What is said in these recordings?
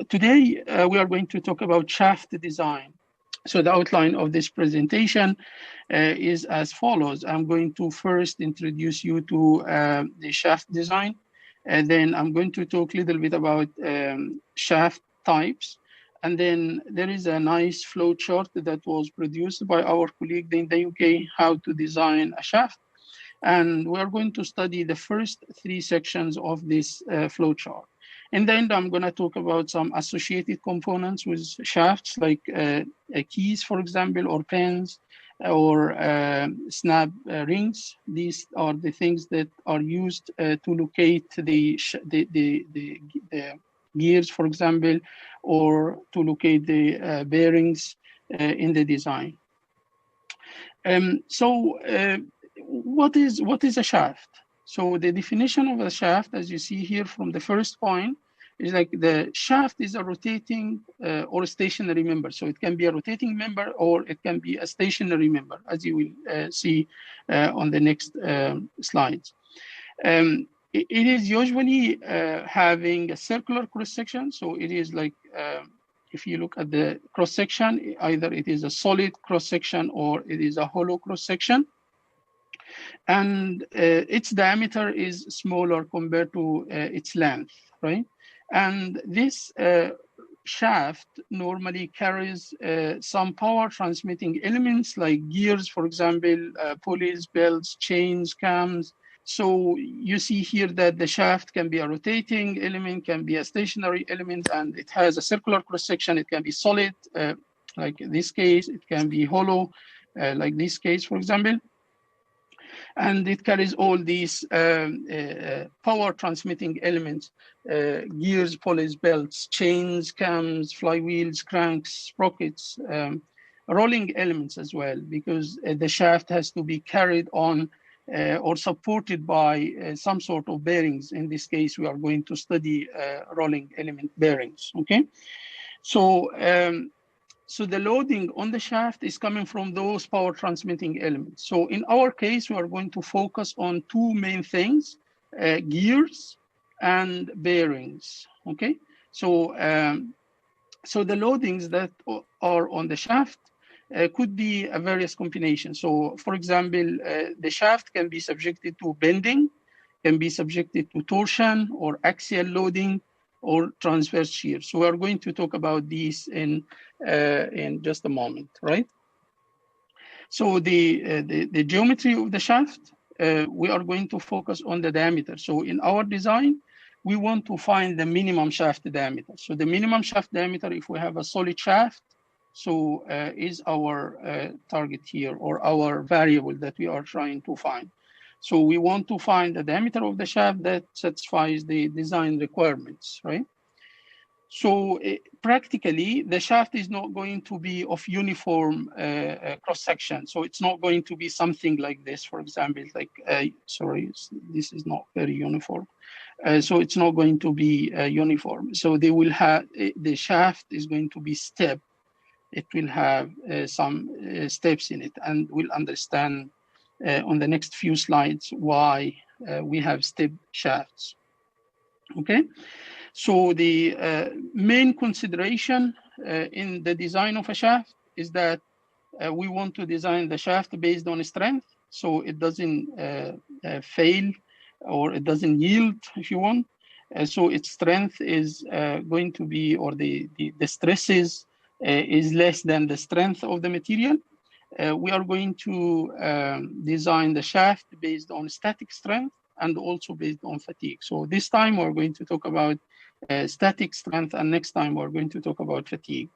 today we are going to talk about shaft design. So the outline of this presentation is as follows. I'm going to first introduce you to the shaft design, and then I'm going to talk a little bit about shaft types. And then there is a nice flow chart that was produced by our colleague in the UK, how to design a shaft. And we're going to study the first three sections of this flow chart. In the end, I'm going to talk about some associated components with shafts, like keys, for example, or pins, or snap rings. These are the things that are used to locate the gears, for example, or to locate the bearings in the design. What is a shaft? So the definition of a shaft, as you see here from the first point, is like the shaft is a rotating or a stationary member. So it can be a rotating member or it can be a stationary member, as you will see on the next slides. It is usually having a circular cross-section. So it is like, if you look at the cross-section, either it is a solid cross-section or it is a hollow cross-section. And its diameter is smaller compared to its length, right? And this shaft normally carries some power transmitting elements like gears, for example, pulleys, belts, chains, cams. So you see here that the shaft can be a rotating element, can be a stationary element, and it has a circular cross-section. It can be solid, like in this case. It can be hollow, like this case, for example. And it carries all these power transmitting elements, gears, pulleys, belts, chains, cams, flywheels, cranks, sprockets, rolling elements as well, because the shaft has to be carried on or supported by some sort of bearings. In this case, we are going to study rolling element bearings, okay? So the loading on the shaft is coming from those power transmitting elements. So in our case, we are going to focus on two main things, gears and bearings, okay? So the loadings that are on the shaft could be a various combinations. So for example, the shaft can be subjected to bending, can be subjected to torsion or axial loading, or transverse shear. So we are going to talk about these in just a moment, right? So the geometry of the shaft, we are going to focus on the diameter. So in our design, we want to find the minimum shaft diameter. So the minimum shaft diameter, if we have a solid shaft, so is our target here, or our variable that we are trying to find. So we want to find the diameter of the shaft that satisfies the design requirements, right? So practically, the shaft is not going to be of uniform cross-section. So it's not going to be something like this, for example, like, sorry, this is not very uniform. So it's not going to be uniform. So they will have, the shaft is going to be stepped. It will have some steps in it, and we'll understand on the next few slides why we have step shafts, okay? So the main consideration in the design of a shaft is that we want to design the shaft based on strength, so it doesn't fail or it doesn't yield, if you want. So its strength is going to be, or the stresses is less than the strength of the material. We are going to design the shaft based on static strength and also based on fatigue. So this time we're going to talk about static strength, and next time we're going to talk about fatigue.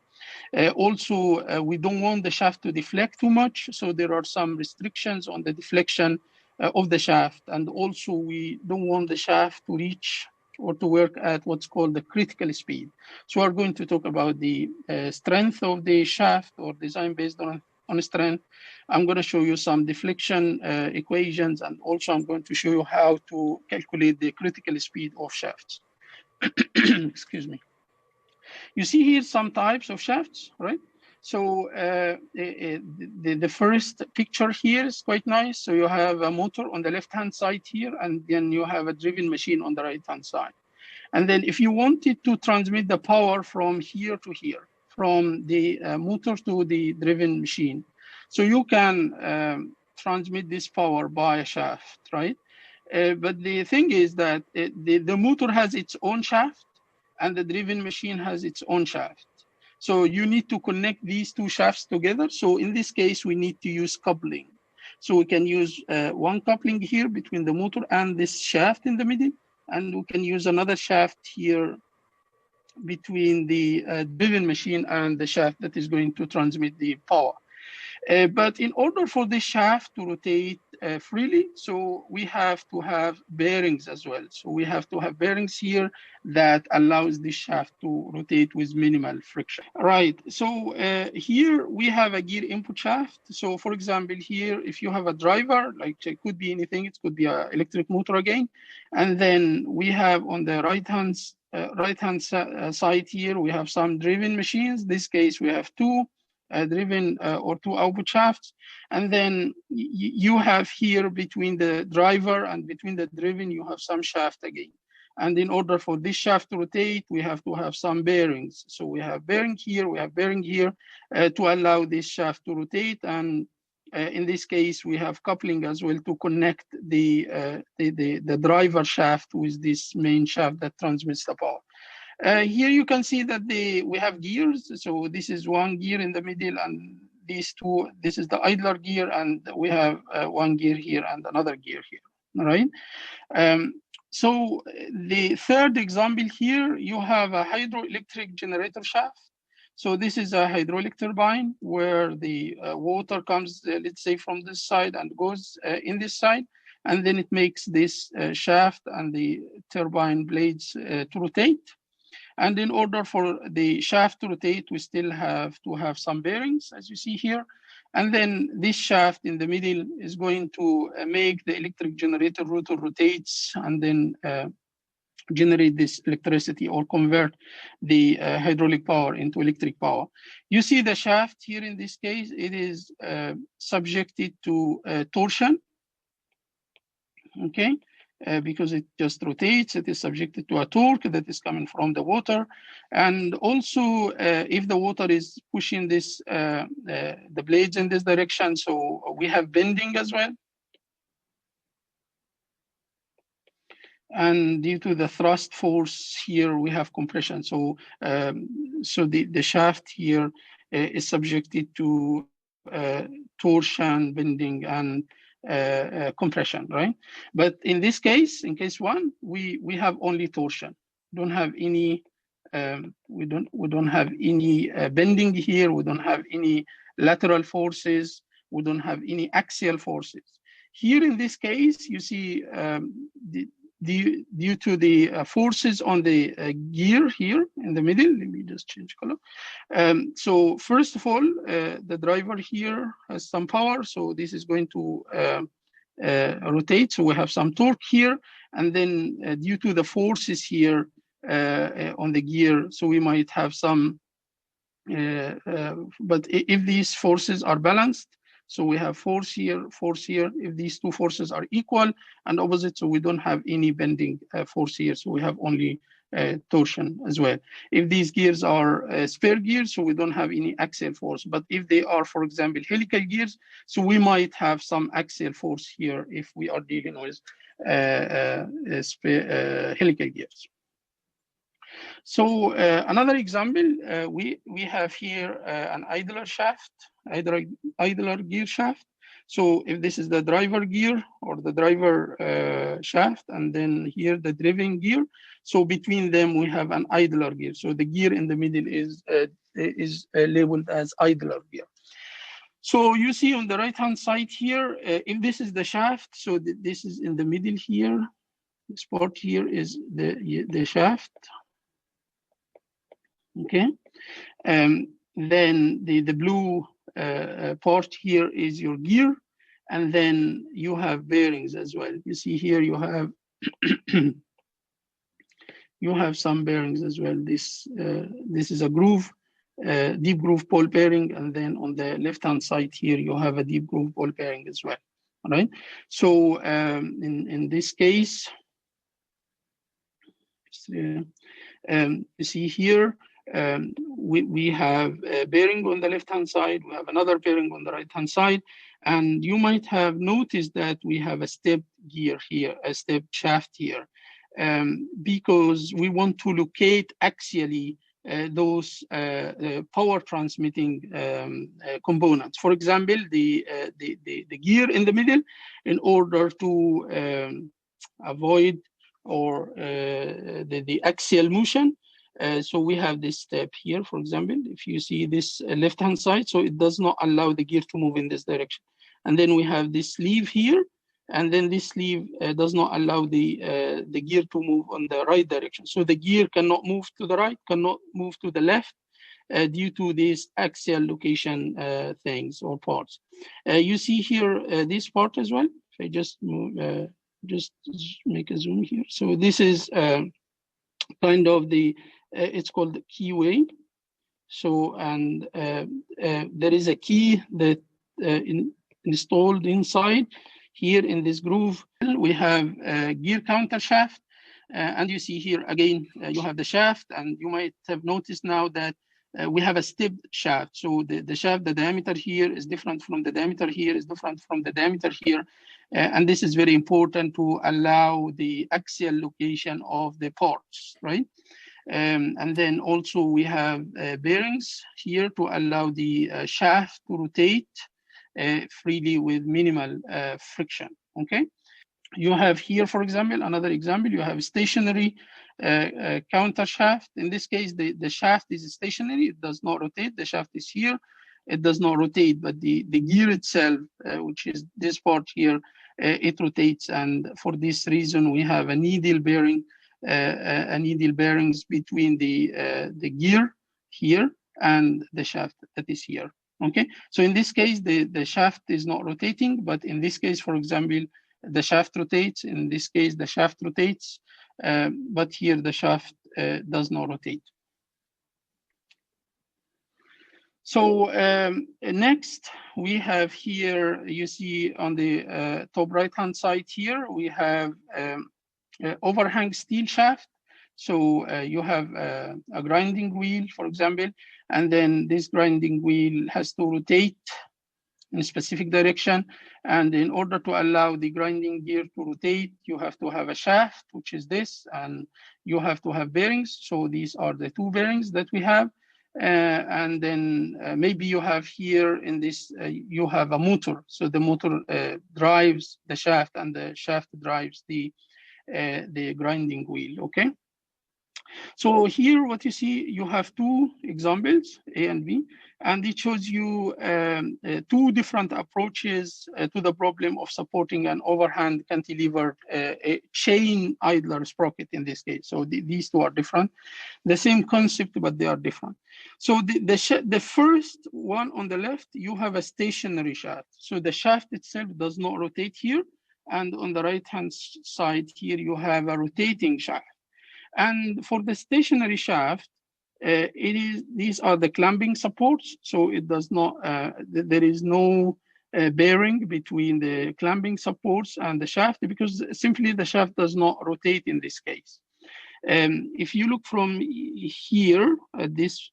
Also, we don't want the shaft to deflect too much, so there are some restrictions on the deflection of the shaft, and also we don't want the shaft to reach or to work at what's called the critical speed. So we're going to talk about the strength of the shaft, or design based on strength. I'm going to show you some deflection equations, and also I'm going to show you how to calculate the critical speed of shafts. Excuse me. You see here some types of shafts, right? So the first picture here is quite nice. So you have a motor on the left-hand side here, and then you have a driven machine on the right-hand side. And then if you wanted to transmit the power from here to here, from the motor to the driven machine, so you can transmit this power by a shaft, right? But the thing is that the motor has its own shaft and the driven machine has its own shaft. So you need to connect these two shafts together. So in this case, we need to use coupling. So we can use one coupling here between the motor and this shaft in the middle, and we can use another shaft here between the driven machine and the shaft that is going to transmit the power. But in order for the shaft to rotate freely, so we have to have bearings as well. So we have to have bearings here that allows the shaft to rotate with minimal friction. Right, so here we have a gear input shaft. So for example, here, if you have a driver, like it could be anything, it could be an electric motor again. And then we have on the right-hand side here, we have some driven machines. In this case, we have two driven or two output shafts. And then you have here between the driver and between the driven, you have some shaft again. And in order for this shaft to rotate, we have to have some bearings. So we have bearing here, we have bearing here to allow this shaft to rotate. And in this case, we have coupling as well to connect the driver shaft with this main shaft that transmits the power. Here you can see that we have gears. So this is one gear in the middle, and these two, this is the idler gear, and we have one gear here and another gear here, all right? So the third example here, you have a hydroelectric generator shaft. So this is a hydraulic turbine where the water comes, let's say, from this side and goes in this side, and then it makes this shaft and the turbine blades to rotate. And in order for the shaft to rotate, we still have to have some bearings, as you see here. And then this shaft in the middle is going to make the electric generator rotor rotates and then generate this electricity or convert the hydraulic power into electric power. You see the shaft here in this case, it is subjected to torsion, okay? Because it just rotates, it is subjected to a torque that is coming from the water. And also, if the water is pushing this, the blades in this direction, so we have bending as well. And due to the thrust force here, we have compression. So, the shaft here is subjected to torsion, bending, and compression, right? But in this case, in case one, we have only torsion. Don't have any. We don't have any bending here. We don't have any lateral forces. We don't have any axial forces. Here in this case, you see due to the forces on the gear here in the middle. Let me just change color. So first of all, the driver here has some power. So this is going to rotate. So we have some torque here. And then due to the forces here on the gear, so we might have some, but if these forces are balanced, so we have force here, if these two forces are equal and opposite, so we don't have any bending force here, so we have only torsion as well. If these gears are spare gears, so we don't have any axial force. But if they are, for example, helical gears, so we might have some axial force here if we are dealing with helical gears. So another example, we have here an idler shaft, idler gear shaft. So if this is the driver gear or the driver shaft, and then here the driven gear, so between them we have an idler gear. So the gear in the middle is labeled as idler gear. So you see on the right-hand side here, if this is the shaft, so this is in the middle here. This part here is the shaft. Okay, then the blue part here is your gear, and then you have bearings as well. You see here you have you have some bearings as well. This is a groove, deep groove ball bearing, and then on the left-hand side here you have a deep groove ball bearing as well. All right. So in this case, You see here, we have a bearing on the left-hand side, we have another bearing on the right-hand side, and you might have noticed that we have a step gear here, a step shaft here, because we want to locate axially those power transmitting components. For example, the gear in the middle, in order to avoid or the axial motion. So we have this step here, for example, if you see this left-hand side, so it does not allow the gear to move in this direction. And then we have this sleeve here, and then this sleeve does not allow the gear to move on the right direction. So the gear cannot move to the right, cannot move to the left, due to these axial location things or parts. You see here this part as well. If I just move, just make a zoom here. So this is kind of the, it's called the keyway. So, and there is a key that installed inside here in this groove. We have a gear counter shaft, and you see here again, you have the shaft, and you might have noticed now that we have a stepped shaft. So the shaft, the diameter here is different from the diameter here, is different from the diameter here. And this is very important to allow the axial location of the parts, right? And then also we have bearings here to allow the shaft to rotate freely with minimal friction, okay? You have here, for example, another example, you have a stationary counter shaft. In this case, the shaft is stationary, it does not rotate, the shaft is here, it does not rotate, but the gear itself, which is this part here, it rotates, and for this reason, we have a needle bearing, needle bearings between the gear here and the shaft that is here, okay? So in this case, the shaft is not rotating, but in this case, for example, the shaft rotates. In this case, the shaft rotates, but here the shaft does not rotate. So next, we have here, you see on the top right-hand side here, we have overhang steel shaft. So you have a grinding wheel, for example, and then this grinding wheel has to rotate in a specific direction. And in order to allow the grinding gear to rotate, you have to have a shaft, which is this, and you have to have bearings. So these are the two bearings that we have. And then maybe you have here in this, you have a motor. So the motor drives the shaft, and the shaft drives the grinding wheel, okay? So here what you see, you have two examples, A and B, and it shows you two different approaches to the problem of supporting an overhand cantilever chain idler sprocket in this case. So these two are different, the same concept, but they are different. So the first one on the left, you have a stationary shaft. So the shaft itself does not rotate here. And on the right-hand side here, you have a rotating shaft. And for the stationary shaft, these are the clamping supports. So it does not, there is no bearing between the clamping supports and the shaft, because simply the shaft does not rotate in this case. If you look from here at this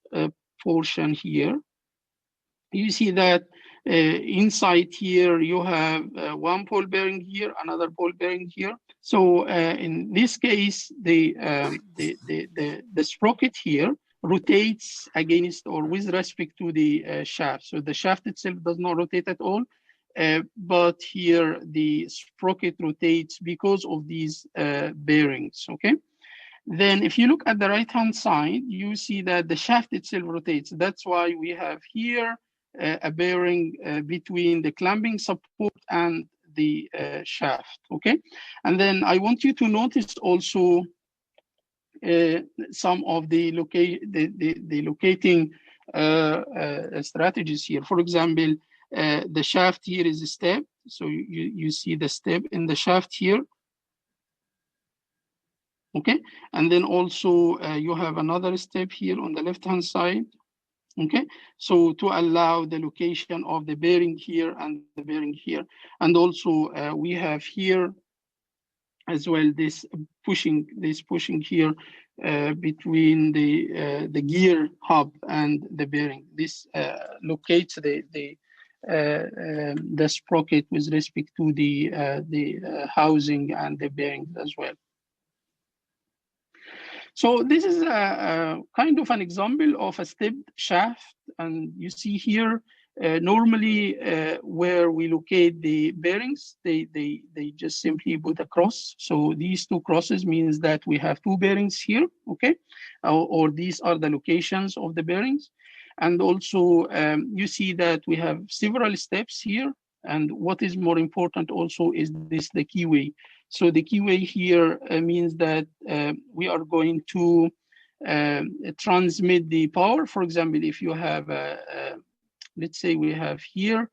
portion here, you see that inside here you have one ball bearing here, another ball bearing here. So in this case, the sprocket here rotates against or with respect to the shaft. So the shaft itself does not rotate at all, but here the sprocket rotates because of these bearings, okay? Then if you look at the right-hand side, you see that the shaft itself rotates. That's why we have here a bearing between the clamping support and the shaft, okay? And then I want you to notice also some of the locating strategies here. For example, the shaft here is a step. So you see the step in the shaft here. Okay, and then also you have another step here on the left-hand side. Okay, so to allow the location of the bearing here and the bearing here. And also we have here as well, this pushing here between the gear hub and the bearing. This locates the sprocket with respect to the housing and the bearings as well. So this is a kind of an example of a stepped shaft, and you see here normally where we locate the bearings, they just simply put a cross. So these two crosses means that we have two bearings here, okay, or these are the locations of the bearings. And also you see that we have several steps here, and what is more important also is this, the keyway. So the keyway here means that we are going to transmit the power. For example, if you have let's say we have here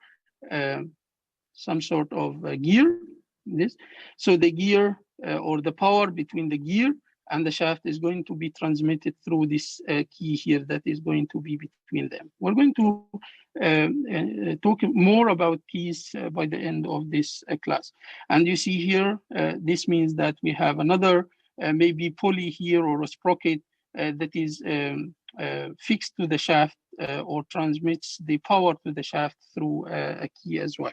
some sort of gear, this. So the gear or the power between the gear and the shaft is going to be transmitted through this key here that is going to be between them. We're going to talk more about keys by the end of this class. And you see here, this means that we have another maybe pulley here or a sprocket that is fixed to the shaft or transmits the power to the shaft through a key as well.